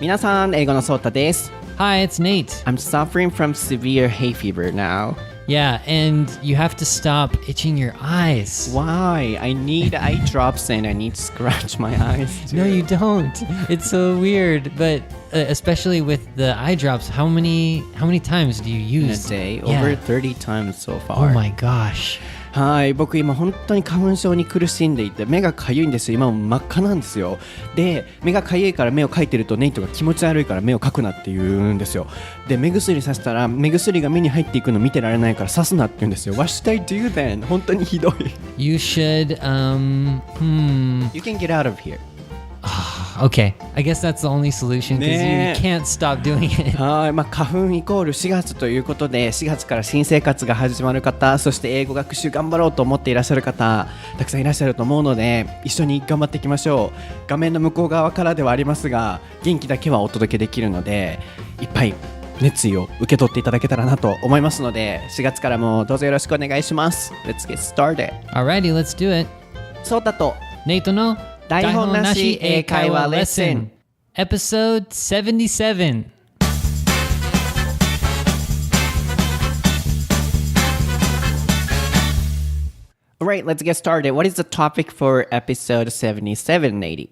皆さん、英語のそーたです。Hi, it's Nate. I'm suffering from severe hay fever now. Yeah, and you have to stop itching your eyes. Why? I need eye drops and I need to scratch my eyes too. No, you don't. It's so weird. But especially with the eye drops, how many times do you use? In a day? Yeah. Over 30 times so far. Oh my gosh. はい、僕今本当に花粉症に苦しんでいて目がかゆいんですよ。今も真っ赤なんですよ。で、目がかゆいから目をかいてるとネイトが気持ち悪いから目をかくなって言うんですよ。で、目薬させたら目薬が目に入っていくの見てられないからさすなって言うんですよ。What should I do then? 本当にひどい。You should, You can get out of here. Okay, I guess that's the only solution because you can't stop doing it. はい、花粉イコール4月ということで4月から新生活が始まる方、そして英語学習頑張ろうと思っていらっしゃる方たくさんいらっしゃると思うので一緒に頑張っていきましょう。画面の向こう側からではありますが元気だけはお届けできるのでいっぱい熱意を受け取っていただけたらなと思いますので4月からもどうぞよろしくお願いします。 Let's get started. Alrighty, let's do it. そうたとNateの台本なし英会話レッスン Episode 77. Alright, let's get started. What is the topic for episode 77, Nate?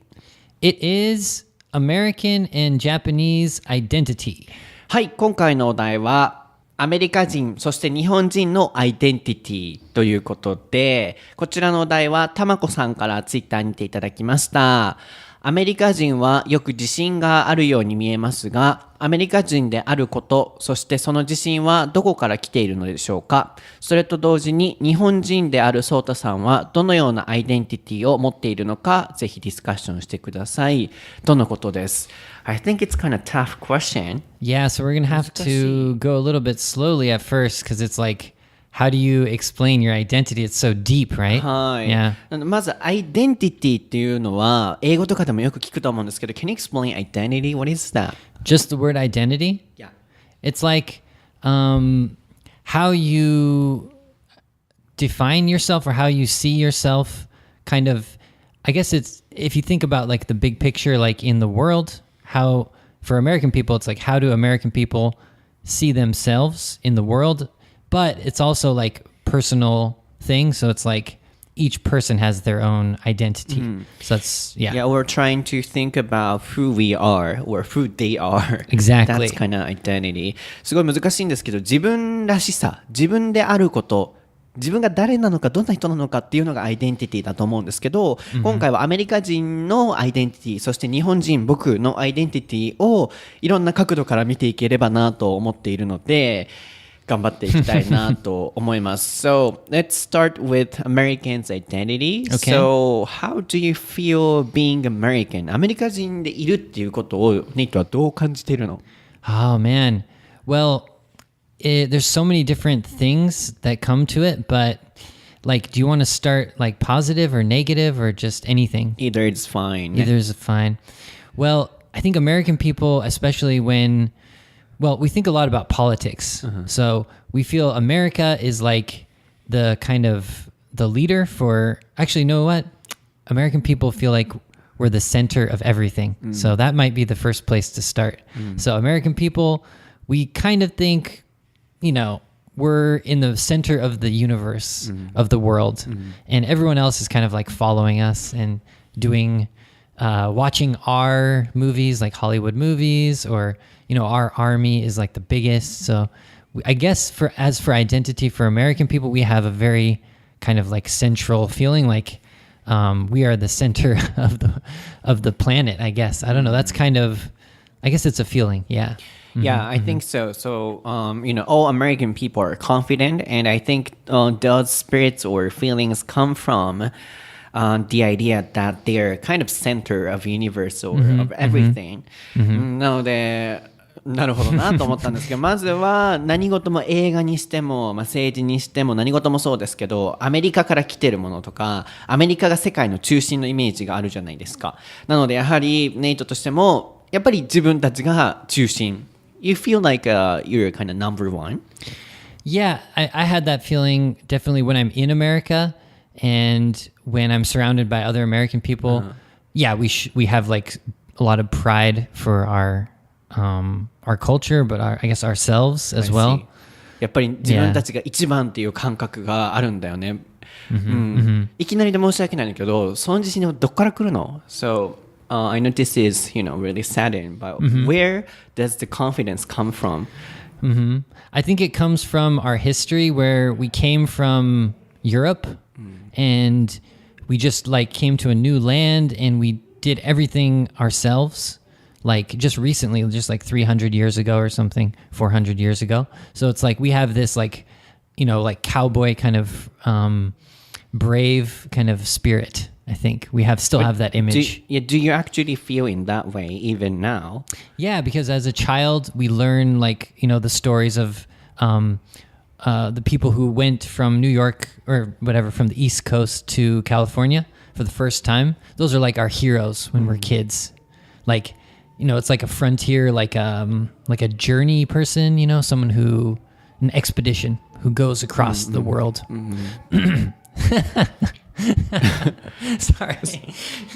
It is American and Japanese identity. はい、今回のお題はアメリカ人、そして日本人のアイデンティティということで、こちらのお題はたまこさんからツイッターにていただきました。アメリカ人はよく自信があるように見えますが、アメリカ人であること、そしてその自信はどこから来ているのでしょうか。それと同時に日本人であるソータさんはどのようなアイデンティティを持っているのか、ぜひディスカッションしてください。とのことです。I think it's kind of tough question. Yeah, so we're going to have to go a little bit slowly at first because it's like, how do you explain your identity? It's so deep, right? はい。Yeah. まず、アイデンティティっていうのは、英語とかでもよく聞くと思うんですけど、Can you explain identity? What is that? Just the word identity? Yeah. It's like how you define yourself or how you see yourself, kind of, I guess it's, if you think about like the big picture, like in the world, how, for American people, it's like, how do American people see themselves in the world? But it's also like personal thing. So it's like each person has their own identity. So that's, yeah. Yeah, we're trying to think about who we are or who they are. Exactly. That's kind of identity. すごい難しいんですけど、自分らしさ、自分であること、自分が誰なのかどんな人なのかっていうのがアイデンティティだと思うんですけど、今回はアメリカ人のアイデンティティ、そして日本人、僕のアイデンティティをいろんな角度から見ていければなと思っているので、頑張っていきたいなと思います。So, let's start with Americans' identity. Okay. So, how do you feel being American? アメリカ人でいるっていうことをネイトはどう感じているの？ Oh, man. Well, there's so many different things that come to it, but like, do you want to start like positive or negative or just anything? Either is fine. Either is fine. Well, I think American people, especially when, well, we think a lot about politics. So we feel America is like the kind of the leader for, actually, you know what? American people feel like we're the center of everything. So that might be the first place to start. So American people, we kind of think, you know, we're in the center of the universe, of the world. And everyone else is kind of like following us and doing, watching our movies, like Hollywood movies, or, you know, our army is like the biggest. So I guess as for identity for American people, we have a very kind of like central feeling, like we are the center of the planet, I guess. I don't know. That's kind of, I guess it's a feeling. Yeah. Yeah, I think so. So, you know, all American people are confident, and I think those spirits or feelings come from the idea that they are kind of center of universe or of everything. なので、なるほどなと思ったんですけど、まずは何事も映画にしても、政治にしても何事もそうですけど、アメリカから来てるものとか、アメリカが世界の中心のイメージがあるじゃないですか。なのでやはりネイトとしても、やっぱり自分たちが中心。You feel like you're kind of number one? Yeah, I had that feeling definitely when I'm in America and when I'm surrounded by other American people. Yeah, we have like a lot of pride for our culture, but I guess ourselves as well. やっぱり自分たちが一番っていう感覚があるんだよね。いきなりで申し訳ないんだけど、その自信はどっから来るの？ So, I know this is, really saddening, but where does the confidence come from? I think it comes from our history where we came from Europe and we just like came to a new land and we did everything ourselves. Like just recently, just like 300 years ago or something, 400 years ago. So it's like we have this like, like cowboy kind of brave kind of spirit. I think we still have that image. Do you actually feel in that way even now? Yeah, because as a child, we learn like, the stories of the people who went from New York or whatever, from the East Coast to California for the first time. Those are like our heroes when we're kids. Like, it's like a frontier, like a journey person, someone an expedition who goes across the world. Sorry.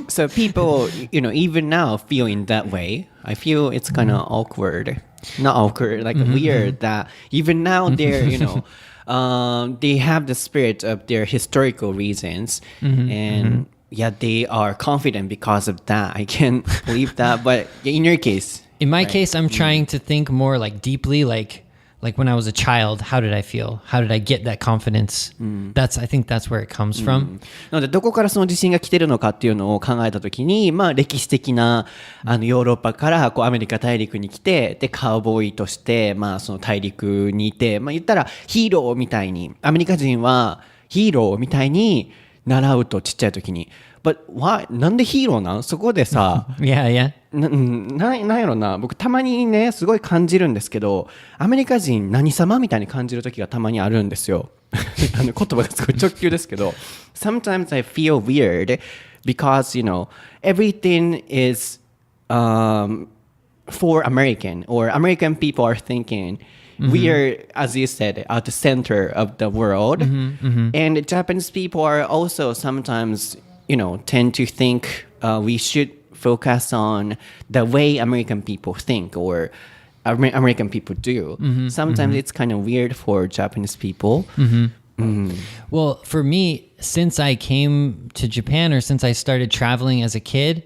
So people, even now feel in that way. I feel it's kind of awkward. Not awkward, like weird that even now they're, they have the spirit of their historical reasons. And yeah, they are confident because of that. I can't believe that. But in your case. In my case, I'm trying to think more like deeply, like when I was a child, how did I feel? How did I get that confidence? I think that's where it comes from. なのでどこからその自信が来てるのかっていうのを考えたときに、歴史的なヨーロッパからアメリカ大陸に来て、でカウボーイとしてその大陸にいて、言ったらヒーローみたいにアメリカ人はヒーローみたいに習うとちっちゃい時に。But why? なんでヒーローなんそこでさ。Yeah. なんやろな。僕たまにね、すごい感じるんですけど、アメリカ人何様みたいに感じる時がたまにあるんですよ。言葉がすごい直球ですけど。Sometimes I feel weird because, everything is for American or American people are thinking...We are, as you said, at the center of the world. And Japanese people are also sometimes, tend to think we should focus on the way American people think or American people do. Sometimes it's kind of weird for Japanese people. Well, for me, since I came to Japan or since I started traveling as a kid,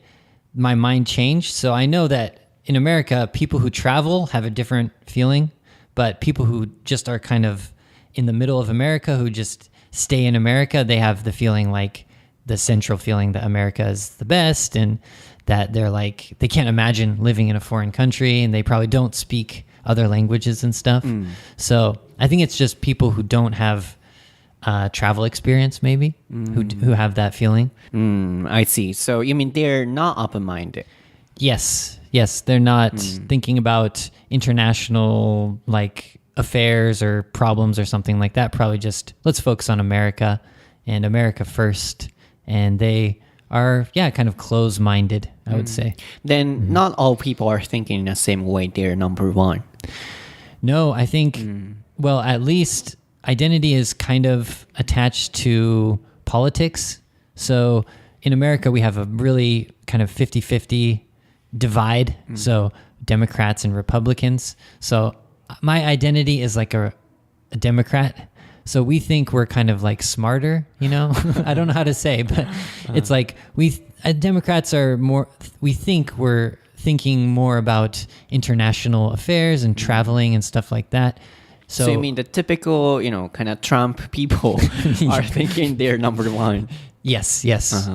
my mind changed. So I know that in America, people who travel have a different feeling.But people who just are kind of in the middle of America, who just stay in America, they have the feeling like the central feeling that America is the best and that they're like, they can't imagine living in a foreign country and they probably don't speak other languages and stuff. So I think it's just people who don't have travel experience maybe, who have that feeling. I see. So you mean they're not open-minded? Yes, they're not thinking about international like affairs or problems or something like that. Probably just let's focus on America and America first. And they are, kind of close-minded, I would say. Then not all people are thinking in the same way they're number one. No, I think, well, at least identity is kind of attached to politics. So in America, we have a really kind of 50-50 divide. So Democrats and Republicans. So my identity is like a Democrat. So we think we're kind of like smarter, I don't know how to say, but it's like Democrats are more, we think we're thinking more about international affairs and traveling and stuff like that. So you mean the typical, kind of Trump people are thinking they're number one? Yes.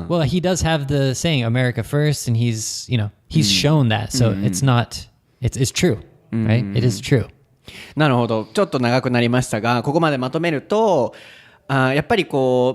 Well, he does have the saying America first, and he's shown that. So it's true, right? It is true. なるほど。ちょっと長くなりましたが、ここまでまとめると、やっぱり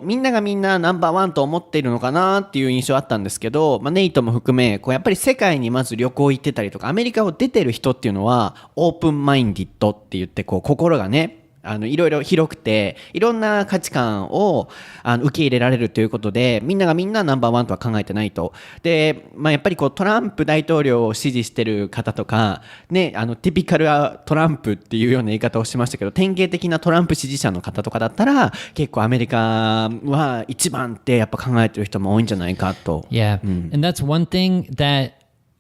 みんながみんなナンバーワンと思っているのかなっていう印象あったんですけど、ネイトも含め、やっぱり世界にまず旅行行ってたりとか、アメリカを出てる人っていうのは、オープンマインディッドって言って、心がね、いろいろ広くて、いろんな価値観を受け入れられるということで、みんながみんなナンバーワンとは考えてないと。で、やっぱりトランプ大統領を支持してる方とか、ね、ティピカルトランプっていうような言い方をしましたけど、典型的なトランプ支持者の方とかだったら、結構アメリカは一番ってやっぱ考えてる人も多いんじゃないかと。Yeah, and that's one thing that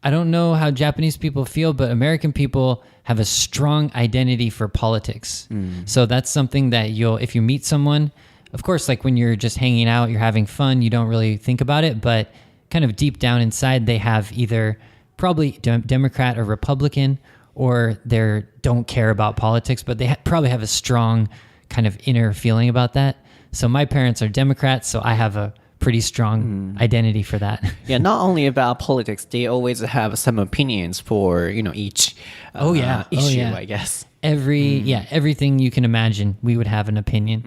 I don't know how Japanese people feel, but American people have a strong identity for politics. So that's something that if you meet someone, of course, like when you're just hanging out, you're having fun, you don't really think about it, but kind of deep down inside, they have either probably Democrat or Republican, or they don't care about politics, but they probably have a strong kind of inner feeling about that. So my parents are Democrats, so I have a pretty strong identity for that. Yeah, not only about politics, they always have some opinions for, each issue, I guess. Everything you can imagine, we would have an opinion.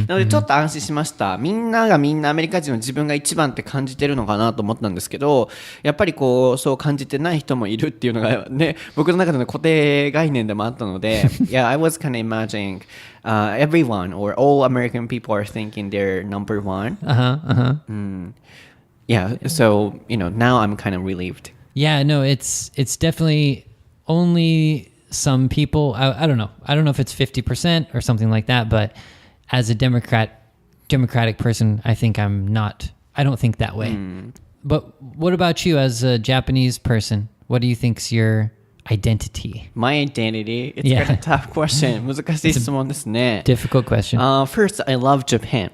なのでちょっと安心しました。みんながみんなアメリカ人の自分が一番って感じてるのかなと思ったんですけど、やっぱりそう感じてない人もいるっていうのがね、僕の中での固定概念でもあったので、Yeah, I was kind of imagining everyone or all American people are thinking they're number one. Yeah, so, now I'm kind of relieved. Yeah, no, it's definitely only some people. I don't know. I don't know if it's 50% or something like that, but as a democratic person, I don't think that way. But what about you as a Japanese person? What do you think's your identity? My identity? It's kind of a tough question. 難しい質問ですね。Difficult question. First, I love Japan.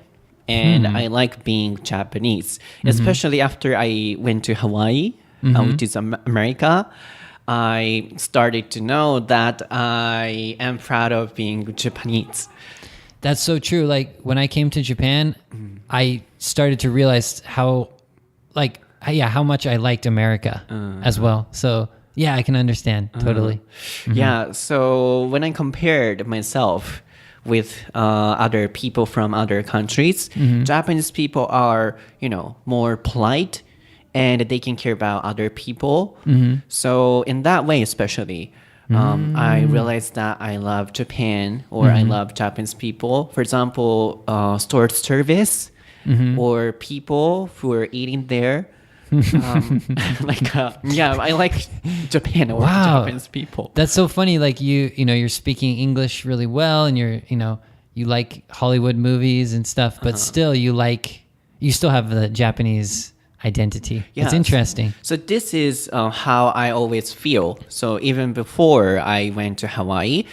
And I like being Japanese, especially after I went to Hawaii, which is America. I started to know that I am proud of being Japanese. That's so true. Like when I came to Japan, I started to realize how much I liked America as well. So yeah, I can understand totally. Yeah. So when I compared myself with other people from other countries, Japanese people are, more polite. And they can care about other people. So in that way, especially, I realized that I love Japan or I love Japanese people. For example, store service or people who are eating there. I like Japan or Japanese people. That's so funny. Like you're speaking English really well, and you like Hollywood movies and stuff, but still you still have the Japanese identity. Yeah. It's interesting. So this is how I always feel. So even before I went to Hawaii.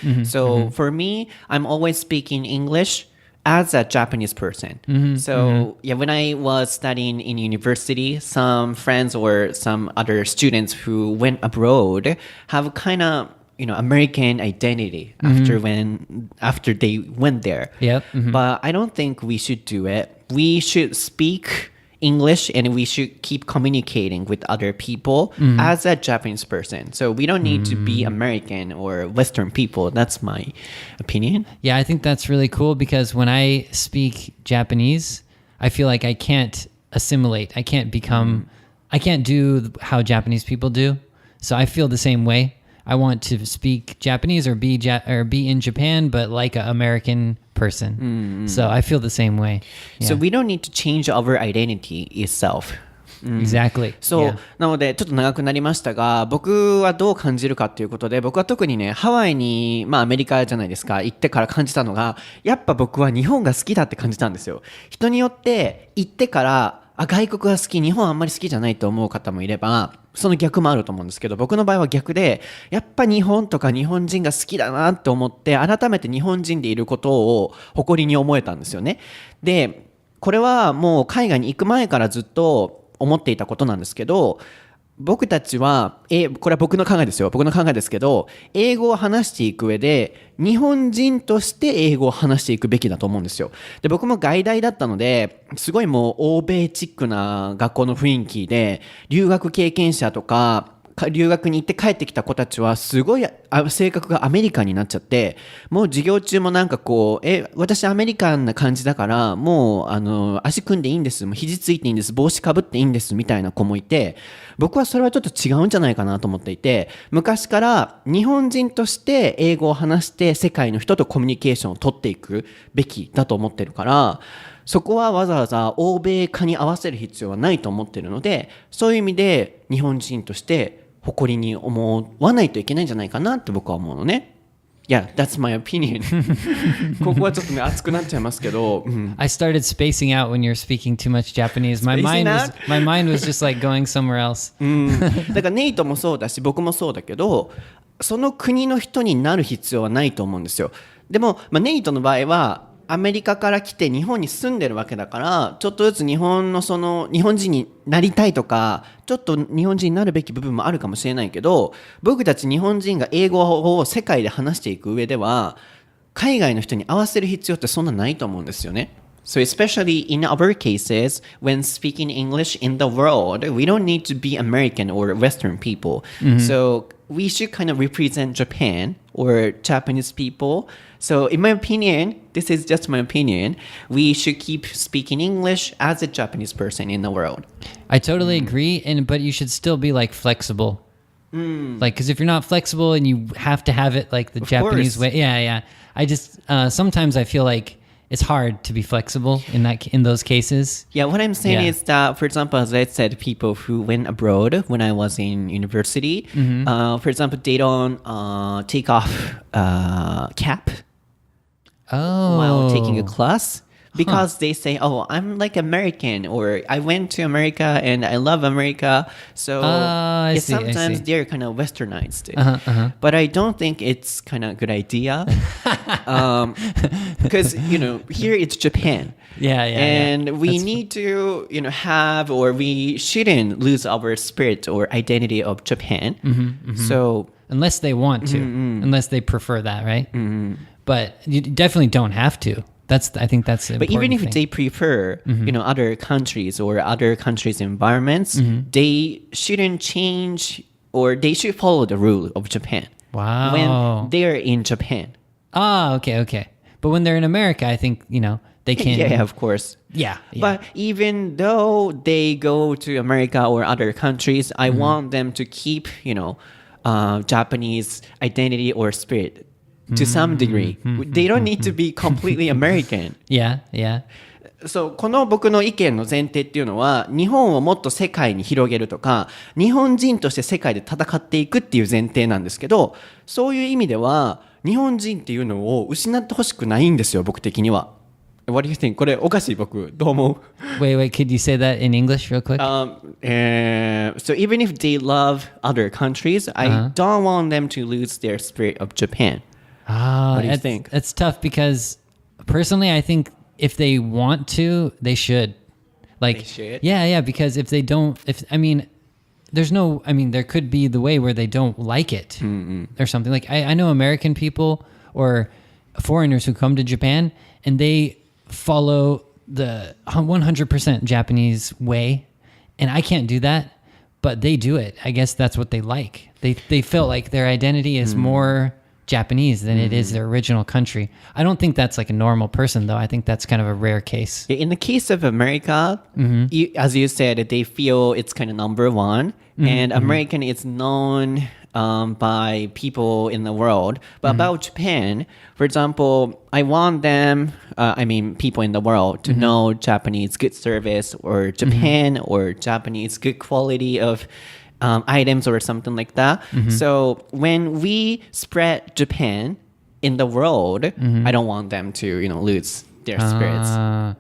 For me, I'm always speaking English as a Japanese person. When I was studying in university, some friends or some other students who went abroad have kind of American identity after they went there. Yep. But I don't think we should do it. We should speak English and we should keep communicating with other people as a Japanese person. So we don't need to be American or Western people. That's my opinion. Yeah, I think that's really cool because when I speak Japanese, I feel like I can't assimilate. I can't do how Japanese people do. So I feel the same way. I want to speak Japanese or be in Japan, but like an American person. So I feel the same way. Yeah. So we don't need to change our identity itself. Exactly. そう、なのでちょっと長くなりましたが、僕はどう感じるかということで、僕は特にね、ハワイに、アメリカじゃないですか、行ってから感じたのが、やっぱ僕は日本が好きだって感じたんですよ。人によって行ってから、外国が好き、日本あんまり好きじゃないと思う方もいれば、その逆もあると思うんですけど、僕の場合は逆で、やっぱ日本とか日本人が好きだなって思って、改めて日本人でいることを誇りに思えたんですよね。で、これはもう海外に行く前からずっと思っていたことなんですけど、僕たちは、これは僕の考えですよ。僕の考えですけど、英語を話していく上で、日本人として英語を話していくべきだと思うんですよ。で、僕も外大だったので、すごいもう欧米チックな学校の雰囲気で、留学経験者とか、留学に行って帰ってきた子たちはすごい性格がアメリカンになっちゃって、もう授業中もなんか私アメリカンな感じだからもう足組んでいいんです、もう肘ついていいんです、帽子かぶっていいんですみたいな子もいて、僕はそれはちょっと違うんじゃないかなと思っていて、昔から日本人として英語を話して世界の人とコミュニケーションを取っていくべきだと思ってるから、そこはわざわざ欧米化に合わせる必要はないと思ってるので、そういう意味で日本人として誇りに思わないといけないんじゃないかなって僕は思うのね。Yeah, that's my opinion. ここはちょっとね熱くなっちゃいますけど、I started spacing out when you're speaking too much Japanese. My mind was just like going somewhere else. だからネイトもそうだし僕もそうだけど、その国の人になる必要はないと思うんですよ。でも、ネイトの場合はアメリカから来て日本に住んでるわけだから、ちょっとずつ日本人になりたいとか、ちょっと日本人になるべき部分もあるかもしれないけど、僕たち日本人が英語を世界で話していく上では、海外の人に合わせる必要ってそんなないと思うんですよね。So especially in our cases, when speaking English in the world, we don't need to be American or Western people. So we should kind of represent Japan or Japanese people. So in my opinion, this is just my opinion, we should keep speaking English as a Japanese person in the world. I totally agree, but you should still be like flexible. Like, because if you're not flexible and you have to have it like the Japanese way, yeah. I just sometimes I feel like it's hard to be flexible in those cases. Yeah, what I'm saying is that, for example, as I said, people who went abroad when I was in university, for example, they don't take off cap while taking a class. Because they say, oh, I'm like American, or I went to America and I love America. So sometimes they're kind of westernized. But I don't think it's kind of a good idea. Because, here it's Japan. And we need to, have, or we shouldn't lose our spirit or identity of Japan. So unless they want to, unless they prefer that, right? But you definitely don't have to. I think that's an important But even if thing. they prefer, other countries or other countries' environments, they shouldn't change, or they should follow the rule of Japan. Wow. When they're in Japan. Okay. But when they're in America, I think, they can... Yeah, of course. Yeah. But even though they go to America or other countries, I want them to keep, Japanese identity or spirit. To some degree. They don't need to be completely American. Yeah. そう、この僕の意見の前提っていうのは、日本をもっと世界に広げるとか、日本人として世界で戦っていくっていう前提なんですけど、そういう意味では日本人っていうのを失ってほしくないんですよ、僕的には。What do you think? これおかしい、僕どう思う？ Wait, could you say that in English real quick? So even if they love other countries, I don't want them to lose their spirit of Japan. What do you think? It's tough because personally, I think if they want to, they should. Like, they should? Yeah, because if they don't, there could be the way where they don't like it or something. Like, I know American people or foreigners who come to Japan and they follow the 100% Japanese way, and I can't do that, but they do it. I guess that's what they like. They feel like their identity is more Japanese than it is their original country. I don't think that's like a normal person, though. I think that's kind of a rare case. In the case of America, as you said, they feel it's kind of number one, and American is known by people in the world. But about Japan, for example, I want them, people in the world to know Japanese good service, or Japan or Japanese good quality of items or something like that. So when we spread Japan in the world, I don't want them to, lose their spirits.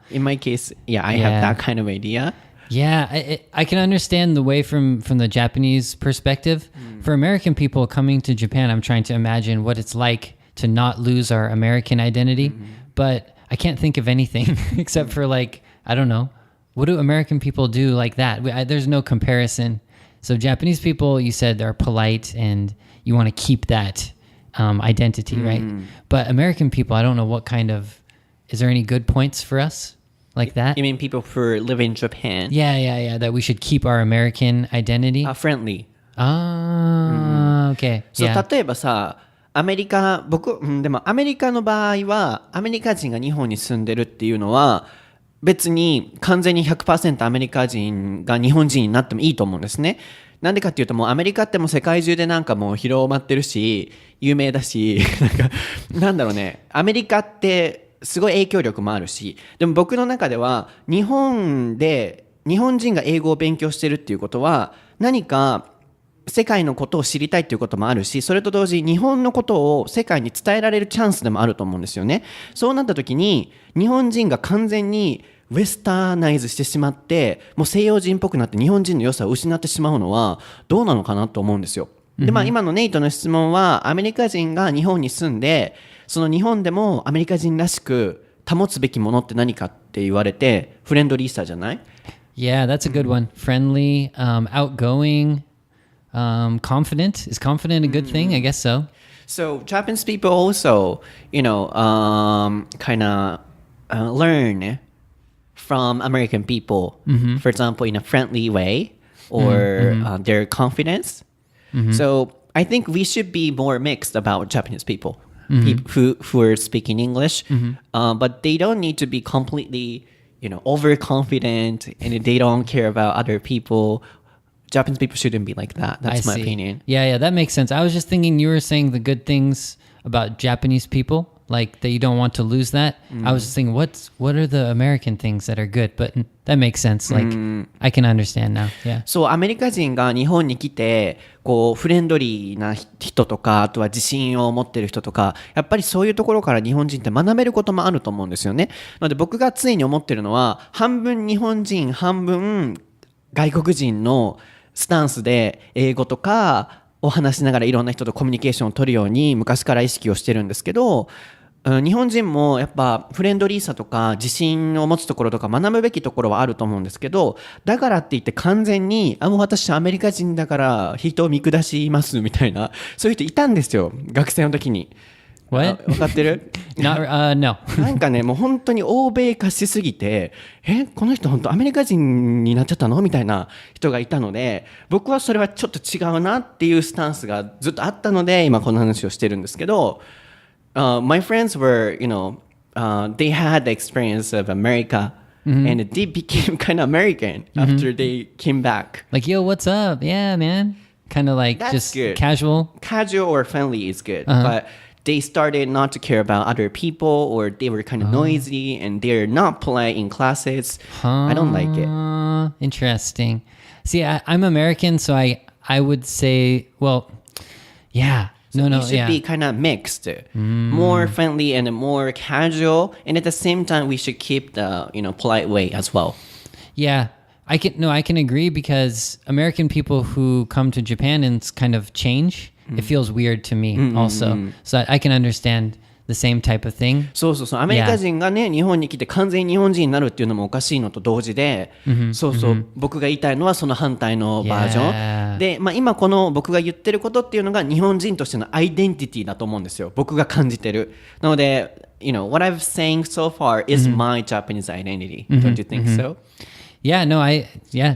In my case, I have that kind of idea. Yeah, I can understand the way from the Japanese perspective. For American people coming to Japan, I'm trying to imagine what it's like to not lose our American identity. But I can't think of anything except for like, I don't know. What do American people do like that? There's no comparison. So Japanese people, you said, are polite and you want to keep that identity, right? But American people, I don't know what kind of... Is there any good points for us like that? You mean people who live in Japan? Yeah. That we should keep our American identity? Friendly. Okay. そう、 Yeah. 例えばさ、でもアメリカの場合は、アメリカ人が日本に住んでるっていうのは、別に完全に 100% アメリカ人が日本人になってもいいと思うんですね。なんでかっていうと、もうアメリカってもう世界中でなんかもう広まってるし、有名だし、なんだろうね、アメリカってすごい影響力もあるし、でも僕の中では日本人が英語を勉強してるっていうことは、何か世界のことを知りたいっていうこともあるし、それと同時に日本のことを世界に伝えられるチャンスでもあると思うんですよね。そうなった時に日本人が完全にウェスタナイズしてしまって、もう西洋人っぽくなって日本人の良さを失ってしまうのはどうなのかなと思うんですよ。で、今のネイトの質問は、アメリカ人が日本に住んで、その日本でもアメリカ人らしく保つべきものって何かって言われて、フレンドリーさじゃない？ Yeah, that's a good one. Friendly, outgoing, confident. Is confident a good thing? I guess so. So Japanese people also, kind of learn from American people, for example, in a friendly way or their confidence. So I think we should be more mixed about Japanese people, who are speaking English, but they don't need to be completely, overconfident and they don't care about other people. Japanese people shouldn't be like that. That's my opinion. Yeah, that makes sense. I was just thinking you were saying the good things about Japanese people, like that you don't want to lose that. I was just thinking, what are the American things that are good? But that makes sense. Like, I can understand now. Yeah. そう、アメリカ人が日本に来て、こう、フレンドリーな人とか、あとは自信を持ってる人とか、やっぱりそういうところから日本人って学べることもあると思うんですよね。なので僕がついに思ってるのは、半分日本人、半分外国人のスタンスで英語とかを話しながらいろんな人とコミュニケーションを取るように昔から意識をしてるんですけど、日本人もやっぱフレンドリーさとか自信を持つところとか学ぶべきところはあると思うんですけど、だからって言って完全にもう私アメリカ人だから人を見下しますみたいな、そういう人いたんですよ、学生の時に。What? 分かってる？ No. なんかね、もう本当に欧米化しすぎて、この人本当アメリカ人になっちゃったのみたいな人がいたので、僕はそれはちょっと違うなっていうスタンスがずっとあったので、今この話をしてるんですけど、my friends were, they had the experience of America, and they became kind of American after they came back. Like, yo, what's up? Yeah, man. Kind of like That's just good. casual. Casual or friendly is good, but they started not to care about other people, or they were kind of noisy, and they're not polite in classes. I don't like it. Interesting. See, I'm American, so I would say, well, yeah. You should be kind of mixed, more friendly and more casual, and at the same time, we should keep the polite way as well. Yeah, I can agree because American people who come to Japan and kind of change, it feels weird to me also. So I can understand the same type of thing. そう。アメリカ人がね、日本に来て完全に日本人になるっていうのもおかしいのと同時で、僕が言いたいのはその反対のバージョン。で、今この僕が言ってることっていうのが日本人としてのアイデンティティだと思うんですよ。僕が感じてる。なので、what I've saying so far is my Japanese identity. Don't you think so? Yeah,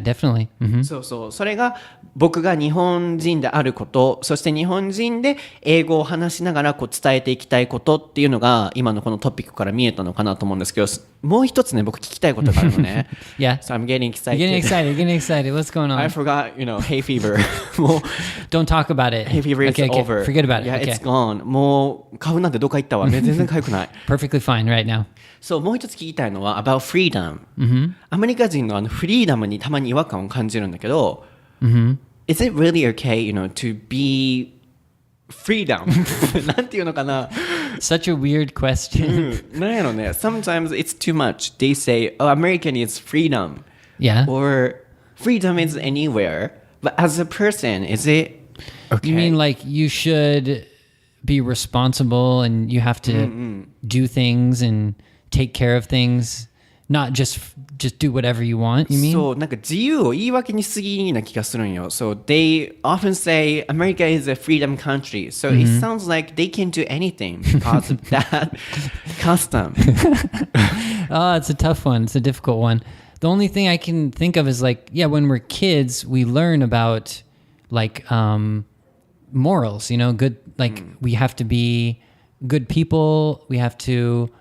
definitely. そう。それが僕が日本人であること、そして日本人で英語を話しながら伝えていきたいことっていうのが今のこのトピックから見えたのかなと思うんですけど、もう一つね、僕聞きたいことがあるのね。Yeah. So I'm getting excited. Getting excited. What's going on? I forgot, hay fever. もう Don't talk about it. Hay fever is over. Forget about it. Yeah, Okay. it's gone. もう花粉なんてどっか行ったわね。全然痒くない。Perfectly fine right now. そう、もう一つ聞きたいのは about freedom、アメリカ人のフリーダムにたまに違和感を感じるんだけど、Is it really okay, to be freedom? なんていうのかな Such a weird question. なんやろね Sometimes it's too much. They say, American is freedom. Yeah. Or freedom is anywhere. But as a person, is it okay? You mean like you should be responsible and you have to do things and take care of things, not just do whatever you want, you mean? そう、なんか自由を言い訳にしすぎな気がするんよ。So they often say America is a freedom country. So it sounds like they can do anything because of that custom. Oh, it's a tough one. It's a difficult one. The only thing I can think of is like, when we're kids, we learn about like morals, good, like we have to be good people. We have to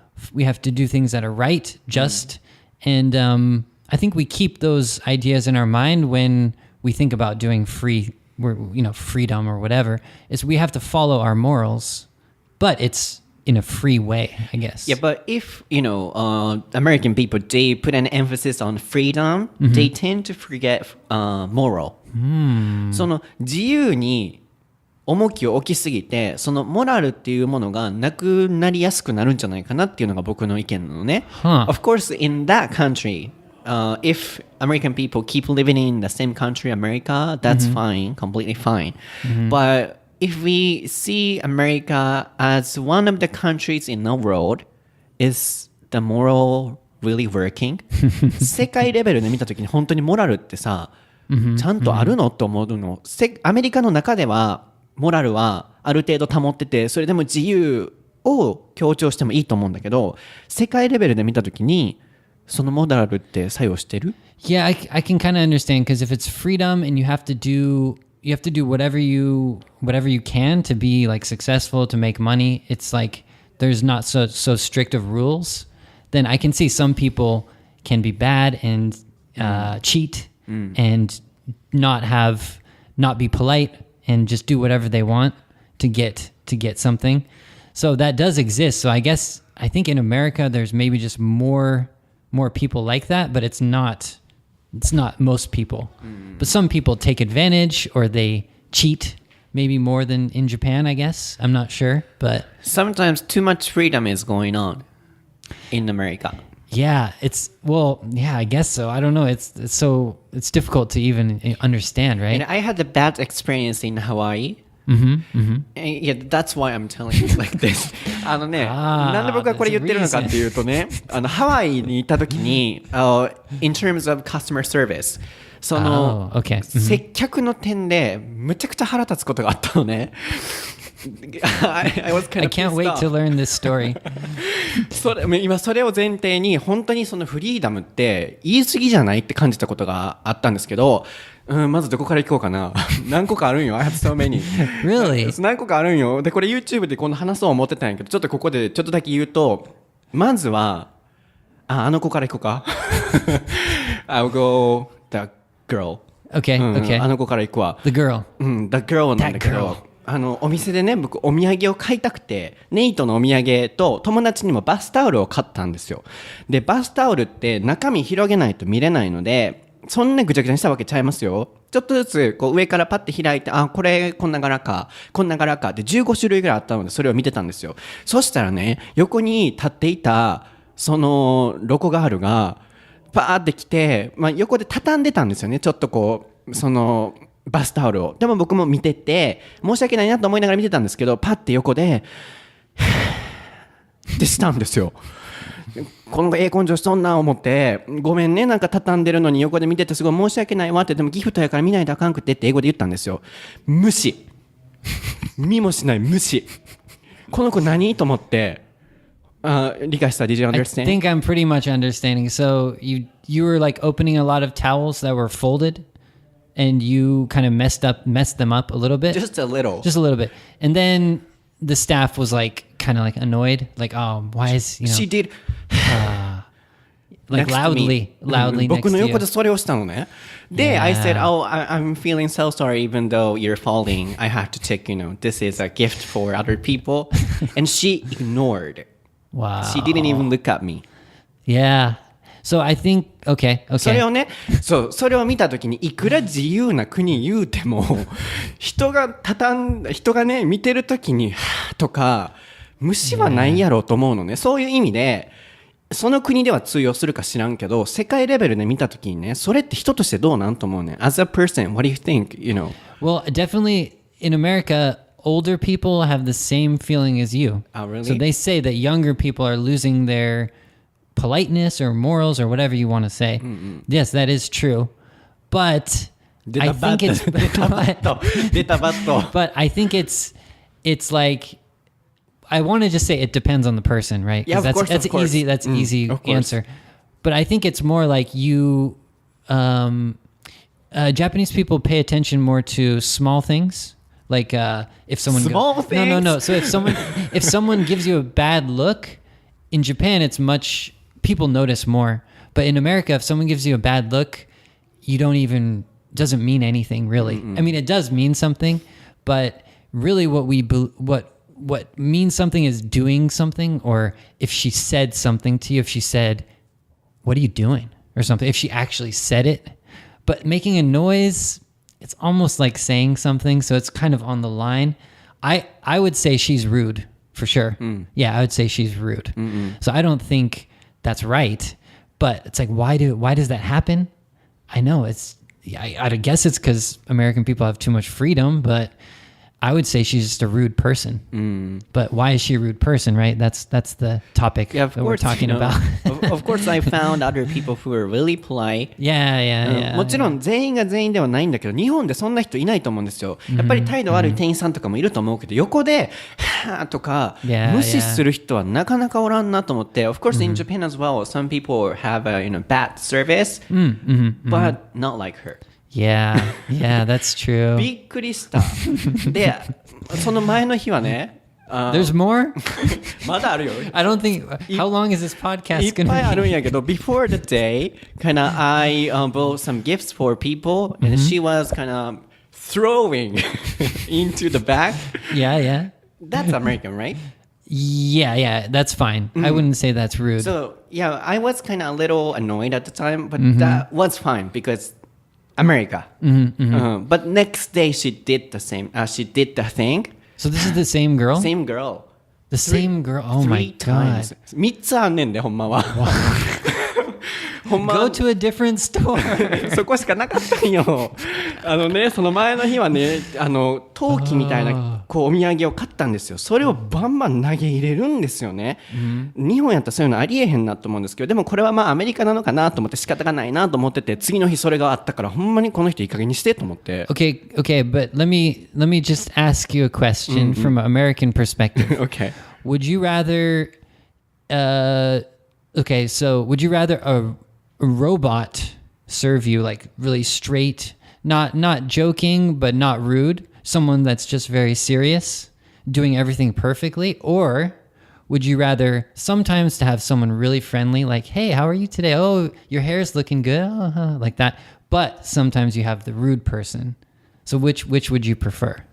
do things that are right, just, and I think we keep those ideas in our mind when we think about doing freedom or whatever. Is we have to follow our morals, but it's in a free way, I guess. Yeah, but if, American people, they put an emphasis on freedom, they tend to forget moral. その自由に重きを置きすぎて、そのモラルっていうものがなくなりやすくなるんじゃないかなっていうのが僕の意見なのね。Of course, in that country, if American people keep living in the same country, America, that's fine, completely fine. But if we see America as one of the countries in the world, is the moral really working? 世界レベルで見たときに本当にモラルってさ、ちゃんとあるのって思うの。アメリカの中ではモラルはある程度保ってて、それでも自由を強調してもいいと思うんだけど、世界レベルで見たときにそのモラルって作用してる？ Yeah, I can kind of understand because if it's freedom and you have to do whatever you can to be like successful, to make money, it's like there's not so strict of rules. Then I can see some people can be bad and cheat and not be polite and just do whatever they want to get something. So that does exist. So I think in America there's maybe just more people like that, but it's not most people. But some people take advantage or they cheat maybe more than in Japan, I guess. I'm not sure, but sometimes too much freedom is going on in America. Yeah, I guess so. I don't know. It's difficult to even understand, right? And I had a bad experience in Hawaii. Yeah, that's why I'm telling you like this. なんで僕がこれ言ってるのかっていうとね、ハワイに行った時に、in terms of customer service、その、接客の点でむちゃくちゃ腹立つことがあったのね。I was kind of I can't wait to learn this story. 今それを前提に本当にそのフリーダムって言い過ぎじゃないって感じたことがあったんですけど、まずどこから行こうかな。何個かあるんよ。I have so many. Really? 何個かあるんよ。でこれ YouTube で今度話そう思ってたんやけど、ちょっとここでちょっとだけ言うと、まずはあの子から行こうか。I'll go the girl. Okay, okay. あの子から行くわ。The girl. The girl なんだけど。お店でね、僕お土産を買いたくて、ネイトのお土産と友達にもバスタオルを買ったんですよ。で、バスタオルって中身広げないと見れないので、そんなぐちゃぐちゃにしたわけちゃいますよ。ちょっとずつこう上からパッて開いて、これこんな柄か、こんな柄かって15種類ぐらいあったので、それを見てたんですよ。そしたらね、横に立っていたそのロコガールがパーって来て、横で畳んでたんですよね。ちょっとこうそのバスタオルを。でも僕も見てて、申し訳ないなと思いながら見てたんですけど、パッて横でってしたんですよ。この根性しそんな思って、ごめんね、なんか畳んでるのに横で見ててすごい申し訳ないわって、でもギフトやから見ないとあかんくてって英語で言ったんですよ。無視。見もしない無視。この子何と思って、理解した Did you understand? I think I'm pretty much understanding. So you were like opening a lot of towels that were folded and you kind of messed them up a little bit. Just a little bit. And then the staff was like kind of like annoyed, like, why is, She did like loudly next to you. 僕の横でそれをしたのね。で、I said, I'm feeling so sorry even though you're falling. I have to check, this is a gift for other people. And she ignored. Wow. She didn't even look at me. Yeah. So I think, okay. それをね、それを見たときにいくら自由な国言うても、人がね、見てるときに、とか、虫はないやろうと思うのね。そういう意味で、その国では通用するか知らんけど、世界レベルで見たときにね、それって人としてどうなんと思うね。As a person, what do you think? Well, definitely in America, older people have the same feeling as you. Oh, really? So they say that younger people are losing their politeness or morals or whatever you want to say. Yes, that is true. But I think it's But I think it's like I want to just say it depends on the person, right? Yeah, of course. That's easy. That's easy answer. But I think it's more like you Japanese people pay attention more to small things. Like if someone small things? No. So if someone gives you a bad look, in Japan it's much people notice more. But in America, if someone gives you a bad look, doesn't mean anything really. I mean, it does mean something, but really what what means something is doing something, or if she said something to you, if she said, "What are you doing?" or something, if she actually said it. But making a noise, it's almost like saying something, so it's kind of on the line. I would say she's rude for sure. Yeah, I would say she's rude. So I don't think that's right. But it's like, why does that happen? I know I guess it's because American people have too much freedom, but I would say she's just a rude person. But why is she a rude person, right? That's the topic that we're talking about. Of course, I found other people who are really polite. Yeah. もちろん全員が全員ではないんだけど、日本でそんな人いないと思うんですよ。やっぱり態度悪い店員さんとかもいると思うけど、横ではーとか無視する人はなかなかおらんなと思って。Of course, in Japan as well, some people have a bad service, but not like her.Yeah, that's true. びっくりした。で、その前の日はね、There's more? まだあるよ。I don't think. How long is this podcast いっぱいあるんやけど、before the day, kinda I bought some gifts for people, and she was kinda throwing into the bag. Yeah. That's American, right? Yeah, that's fine. I wouldn't say that's rude. So, yeah, I was kinda a little annoyed at the time, but that was fine because America. But next day she did the same. She did the thing. So this is the same girl? Same girl. The same girl? Oh my god. 3つあんねんで、ほんまは。ほんま Go to a different store. そこしかなかったんよ。その前の日はね、陶器みたいなこうお土産を買ったんですよ。それをバンバン投げ入れるんですよね。日本やったらそういうのありえへんなと思うんですけど、でもこれはまあアメリカなのかなと思って仕方がないなと思ってて、次の日それがあったからほんまにこの人いい加減にしてと思って。Okay, but let me just ask you a question from an American perspective. Okay. Would you rather would you rather a robot serve you like really straight, not joking but not rude, someone that's just very serious, doing everything perfectly, or would you rather sometimes to have someone really friendly, like, hey, how are you today? Oh, your hair's looking good, like that, but sometimes you have the rude person. So which would you prefer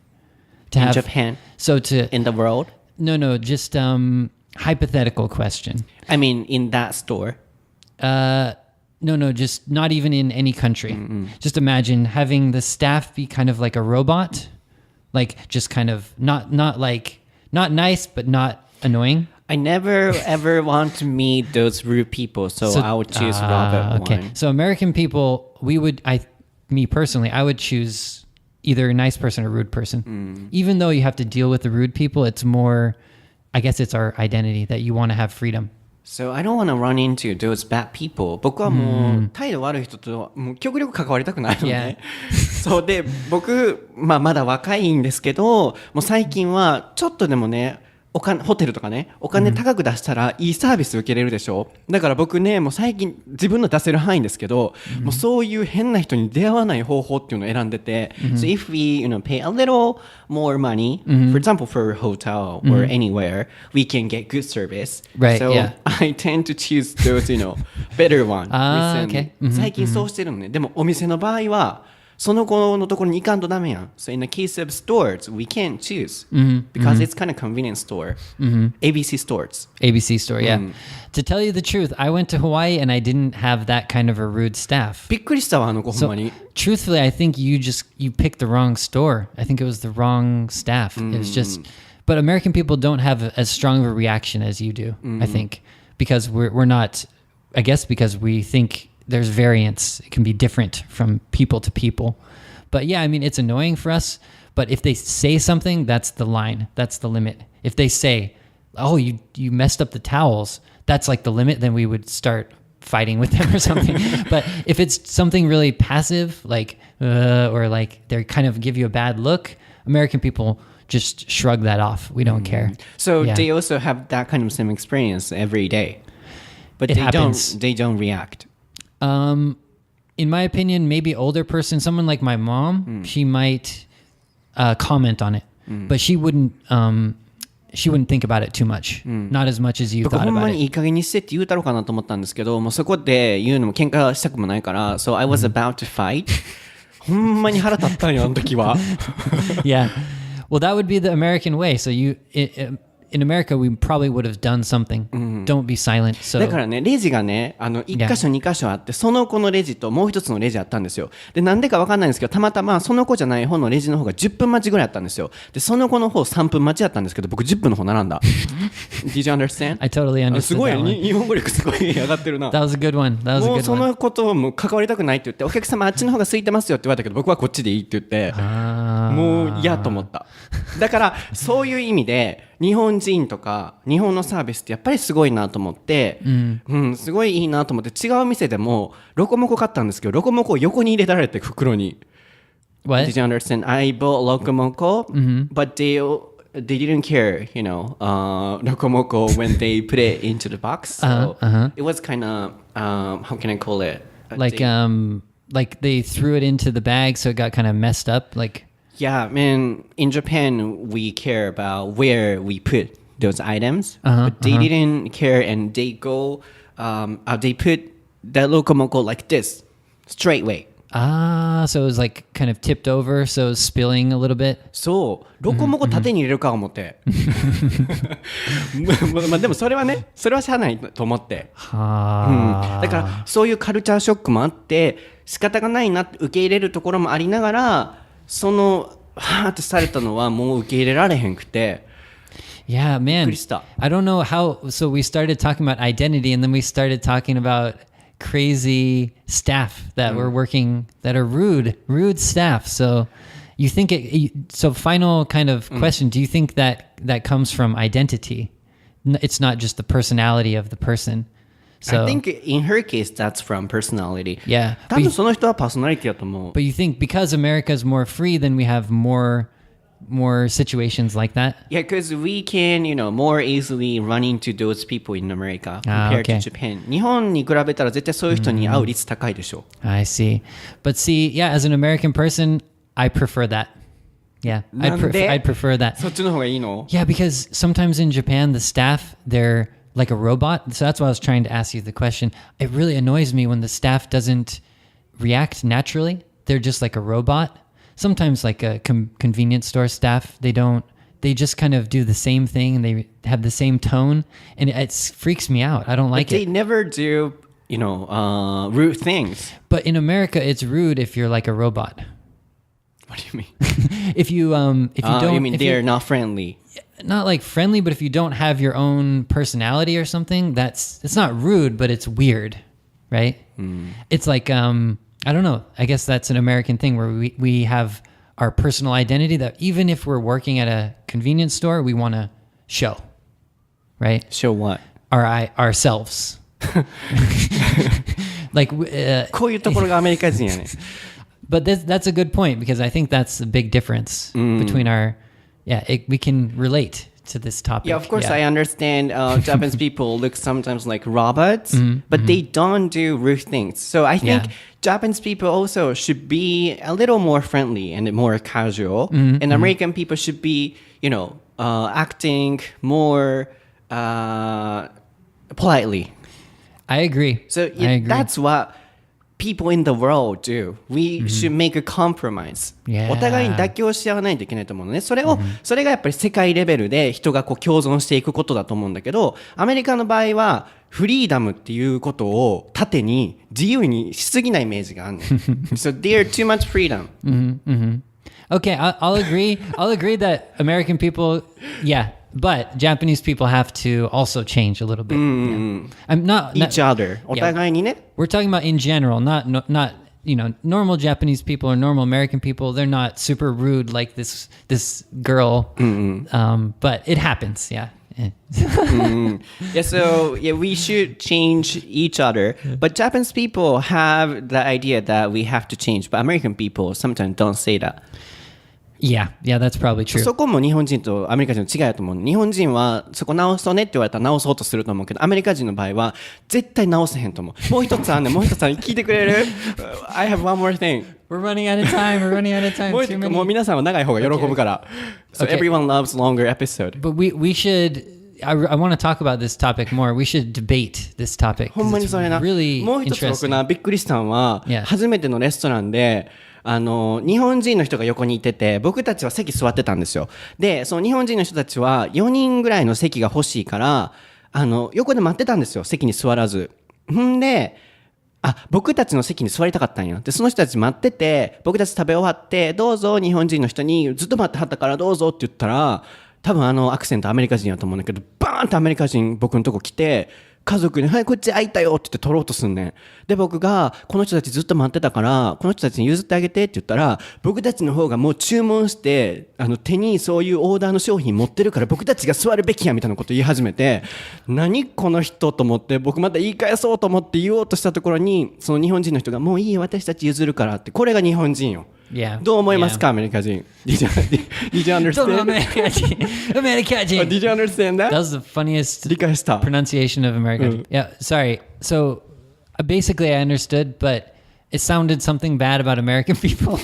to have? In Japan? So in the world? No, just hypothetical question. I mean, in that store? No, just not even in any country. Just imagine having the staff be kind of like a robot, like just kind of not nice, but not annoying. I never ever want to meet those rude people, so I would choose Robert one. So American people, me personally, I would choose either a nice person or rude person. Even though you have to deal with the rude people, it's more, I guess it's our identity that you want to have freedom. So I don't want to run into those bad people. 僕はもう態度悪い人ともう極力関わりたくないのね。そうで僕まだ若いんですけど、もう最近はちょっとでもね、ホテルとかね、お金高く出したらいいサービス受けれるでしょ。だから僕ね、もう最近自分の出せる範囲ですけど、もうそういう変な人に出会わない方法っていうのを選んでて、So if we, pay a little more money, for example, for a hotel or anywhere, we can get good service. Right, so I tend to choose those, better one. Okay. 最近そうしてるのね。でもお店の場合はその子のところに行かんとダメやん。So in the case of stores, we can't choose because it's kind of convenience store. ABC stores. ABC store, yeah. To tell you the truth, I went to Hawaii and I didn't have that kind of a rude staff. びっくりしたわ、あの子ほん So まに。truthfully, I think you picked the wrong store. I think it was the wrong staff. It was just, but American people don't have as strong of a reaction as you do, I think, because we're not, I guess because we think there's variance. It can be different from people to people. But yeah, I mean, it's annoying for us. But if they say something, that's the line. That's the limit. If they say, oh, you messed up the towels, that's like the limit, then we would start fighting with them or something. But if it's something really passive, like, or like they kind of give you a bad look, American people just shrug that off. We don't care. So they also have that kind of same experience every day. But they don't react. In my opinion, maybe older person, someone like my mom, she might comment on it, but she wouldn't think about it too much, not as much as you 僕 thought ほんま about にいい it. 加減にしてって言うたろうかなと思ったんですけど、もうそこで言うのも喧嘩したくもないから、So I was about to fight. ほんまに腹立ったんよ、あの時は。Yeah. Well, that would be the American way. So in America, we probably would have done something. Don't be silent. So だからね、レジがね、1箇所2箇所あって、その子のレジともう一つのレジあったんですよ。で、なんでかわかんないんですけど、たまたまその子じゃない方のレジの方が10分待ちぐらいあったんですよ。で、その子の方3分待ちやったんですけど、僕10分の方並んだ。Did you understand? I totally understood. すごい、日本語力すごい上がってるな。That was a good one. That was a good one. もうそのことも関わりたくないって言って、お客様あっちの方が空いてますよって言われたけど、僕はこっちでいいって言って、もう嫌と思った。だから、そういう意味で、日本人とか日本のサービスってやっぱりすごいなと思って、すごいいいなと思って違う店でもロコモコ買ったんですけどロコモコを横に入れられて袋に。What? Did you understand? I bought locomoco, but they didn't care, locomoco when they put it into the box. So it was kind of how can I call it? Like they threw it into the bag, so it got kind of messed up. Yeah, man, in Japan, we care about where we put those items, but they didn't care, and they they put the locomoco like this, straight way. So it was like kind of tipped over, so it was spilling a little bit. そう、ロコモコ縦に入れるか思って。まあでもそれはしゃあないと思って。だからそういうカルチャーショックもあって、仕方がないなって受け入れるところもありながら、そのはーってされたのはもう受け入れられへんくて。Yeah, man. I don't know how. So we started talking about identity, and then we started talking about crazy staff that were working that are rude staff. So you think so final kind of question, do you think that comes from identity? It's not just the personality of the person. So I think in her case that's from personality. Yeah. 多分その人はパーソナリティだと思う。But you think because America is more free, then we have more situations like that? Yeah, because we can, more easily run into those people in America compared to Japan. 日本に比べたら絶対そういう人に会う率高いでしょ。I see. But see, yeah, as an American person, I prefer that. Yeah, I'd prefer that. そっちの方がいいの? Yeah, because sometimes in Japan, the staff, they're like a robot. So that's why I was trying to ask you the question. It really annoys me when the staff doesn't react naturally. They're just like a robot. Sometimes like a convenience store staff, they just kind of do the same thing and they have the same tone and it freaks me out. I don't like it. They it. never do, rude things. But in America, it's rude if you're like a robot. What do you mean? if you don't... You mean they're not friendly? Not like friendly, but if you don't have your own personality or something, it's not rude, but it's weird, right? It's like... I don't know. I guess that's an American thing where we have our personal identity that even if we're working at a convenience store, we want to show, right? Show what? Ourselves. Like, こういうところがアメリカ人やね。But that's a good point because I think that's a big difference between we can relate to this topic. Yeah, of course, I understand Japanese people look sometimes like robots, but they don't do rude things. So I think Japanese people also should be a little more friendly and more casual, and American people should be, acting more politely. I agree. So that's what people in the world do. We should make a compromise. お互いに妥協し合わないといけないと思うのね。それがやっぱり世界レベルで人が共存していくことだと思うんだけど、アメリカの場合はフリーダムっていうことを盾に自由にしすぎないイメージがあるね。So they're too much freedom. Okay, I'll agree. I'll agree that American people, but Japanese people have to also change a little bit. I'm not each other. お互いにね。We're talking about in general, not normal Japanese people or normal American people. They're not super rude like this girl. But it happens. Yeah. We should change each other. But Japanese people have the idea that we have to change. But American people sometimes don't say that. Yeah, that's probably true. そこも日本人とアメリカ人の違いだと思う。日本人はそこ直そうねって言われたら直そうとすると思うけど、アメリカ人の場合は絶対直せへんと思う。もう一つあんねん、聞いてくれる？I have one more thing. We're running out of time. もう皆さんは長い方が喜ぶから。So everyone loves longer episode. But we should... I want to talk about this topic more. We should debate this topic. ほんまにそれな。Really もう一つ僕な、びっくりしたのは、初めてのレストランで、日本人の人が横にいてて、僕たちは席座ってたんですよ。で、その日本人の人たちは4人ぐらいの席が欲しいから、横で待ってたんですよ。席に座らず。んで、僕たちの席に座りたかったんよ。で、その人たち待ってて、僕たち食べ終わって、どうぞ日本人の人にずっと待ってはったからどうぞって言ったら、多分アクセントアメリカ人やと思うんだけど、バーンってアメリカ人僕のとこ来て、家族に、はい、こっち空いたよって言って取ろうとすんねん。で、僕が、この人たちずっと待ってたから、この人たちに譲ってあげてって言ったら、僕たちの方がもう注文して、手にそういうオーダーの商品持ってるから、僕たちが座るべきやみたいなこと言い始めて、何この人と思って、僕また言い返そうと思って言おうとしたところに、その日本人の人が、もういいよ、私たち譲るからって、これが日本人よ。Yeah. どう思いますか、アメリカ人。Did you understand? アメリカ人。アメリカ人。Did you understand that? That was the funniest 理解した。pronunciation of American. Yeah, sorry. So basically I understood, but it sounded something bad about American people.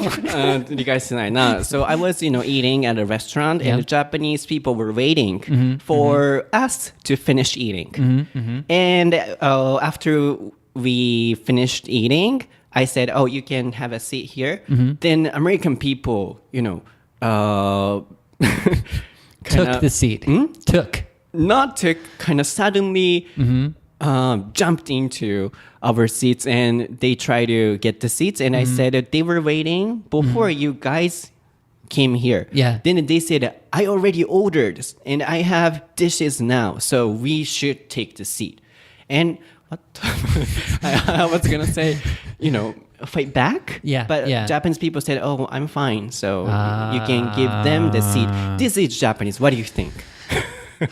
理解してないな。So I was, eating at a restaurant, and the Japanese people were waiting for us to finish eating. And after we finished eating, I said, "Oh, you can have a seat here." Then American people, Took the seat. Took. Not took, kind of suddenly jumped into our seats, and they tried to get the seats. And I said that they were waiting before you guys came here. Yeah. Then they said, "I already ordered, and I have dishes now, so we should take the seat." And I was gonna say, fight back. Yeah, But yeah. Japanese people said, "Oh, I'm fine, so you can give them the seat." This is Japanese. What do you think?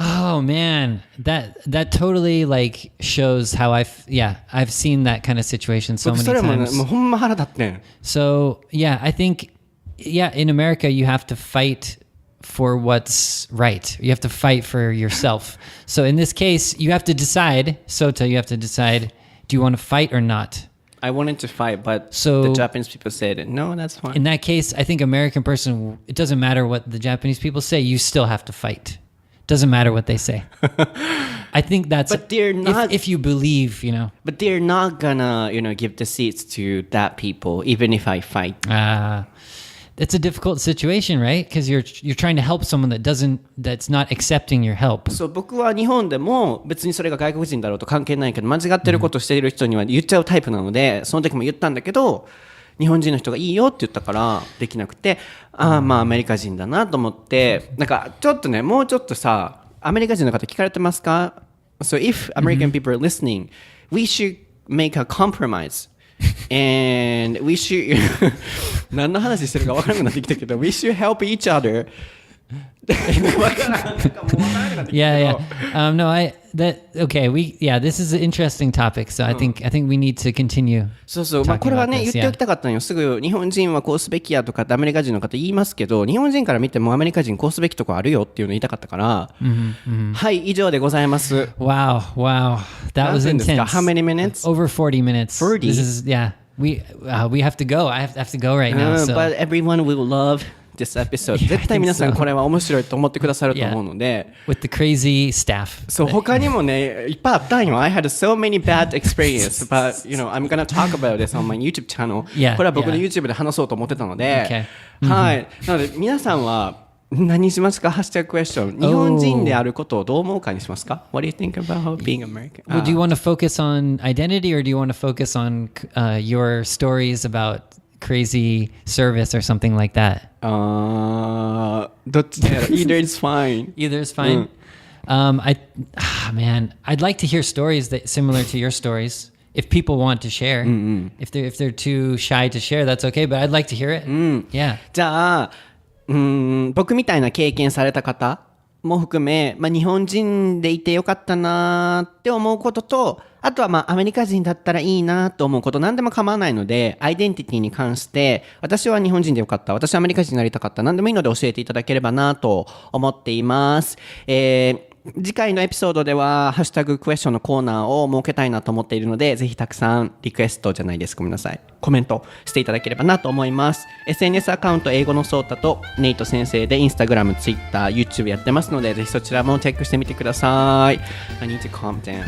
Oh man, that totally like shows how I've seen that kind of situation so many それもね、 times. もうほんま腹立ってん。 So yeah, I think in America you have to fight for what's right. You have to fight for yourself. So in this case, you have to decide, Sota, you have to decide, do you want to fight or not? I wanted to fight, but So- the Japanese people said, "No, that's fine." In that case, I think American person, it doesn't matter what the Japanese people say, you still have to fight. Doesn't matter what they say. I think that's But they're not- if you believe, But they're not gonna, give the seats to that people, even if I fight. It's a difficult situation, right? Because you're trying to help someone that's not accepting your help. そう、僕は日本でも別にそれが外国人だろうと関係ないけど、間違ってることをしている人には言っちゃうタイプなので、その時も言ったんだけど、日本人の人がいいよって言ったからできなくて、まあアメリカ人だなと思って、なんかちょっとね、もうちょっとさ、アメリカ人の方聞かれてますか？ So if American people are listening, we should make a compromise. And we should 何の話してるか分からなくなってきたけど We should help each other. 分からん、なんかもう分からなくなってきたけど Yeah. This is an interesting topic. So I think we need to continue. そうそう、まあ、これはね talking about this, 言っておきたかったのよ。すぐ日本人はこうすべきやとかってアメリカ人の方言いますけど、日本人から見てもアメリカ人こうすべきとこあるよっていうの言いたかったから、はい、以上でございます。 Wow. That was 何分ですか？ intense. How many minutes? Over 40 minutes. 40? This is, we have to go. I have to go right now. So. But everyone will love this episode. 絶対皆さんこれは面白いと思ってくださると思うので、With the crazy staff. そう、他にもね、いっぱいあったんよ。I had so many bad experience, but I'm gonna talk about this on my YouTube channel. Yeah, これは僕の yeah. YouTube で話そうと思ってたので、 Okay. はい。なので皆さんは何しますか？ハッシュタグクエスチョン。日本人であることをどう思うかにしますか？ What do you think about being American? Would you want to focus on identity or do you want to focus on your stories about crazy service or something like that? どっちでEither is fine. Either is fine. Man, I'd like to hear stories that similar to your stories. If people want to share, if they're too shy to share, that's okay. But I'd like to hear it. Yeah. じゃあ、僕みたいな経験された方も含め、まあ、日本人でいてよかったなって思うことと、あとはまあアメリカ人だったらいいなと思うこと、何でも構わないので、アイデンティティに関して、私は日本人でよかった、私はアメリカ人になりたかった、何でもいいので教えていただければなと思っています。次回のエピソードではハッシュタグクエスチョンのコーナーを設けたいなと思っているので、ぜひたくさんリクエストじゃないです、ごめんなさい、コメントしていただければなと思います。 SNS アカウント英語のソータとネイト先生で Instagram、Twitter、YouTube やってますので、ぜひそちらもチェックしてみてください。 I need to calm down.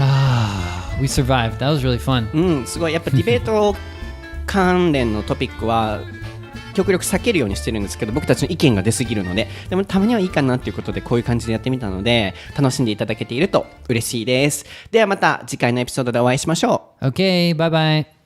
We survived. That was really fun. すごいやっぱディベート関連のトピックは極力避けるようにしてるんですけど、僕たちの意見が出すぎるので、でもたまにはいいかなっていうことでこういう感じでやってみたので、楽しんでいただけていると嬉しいです。ではまた次回のエピソードでお会いしましょう。Okay, bye bye.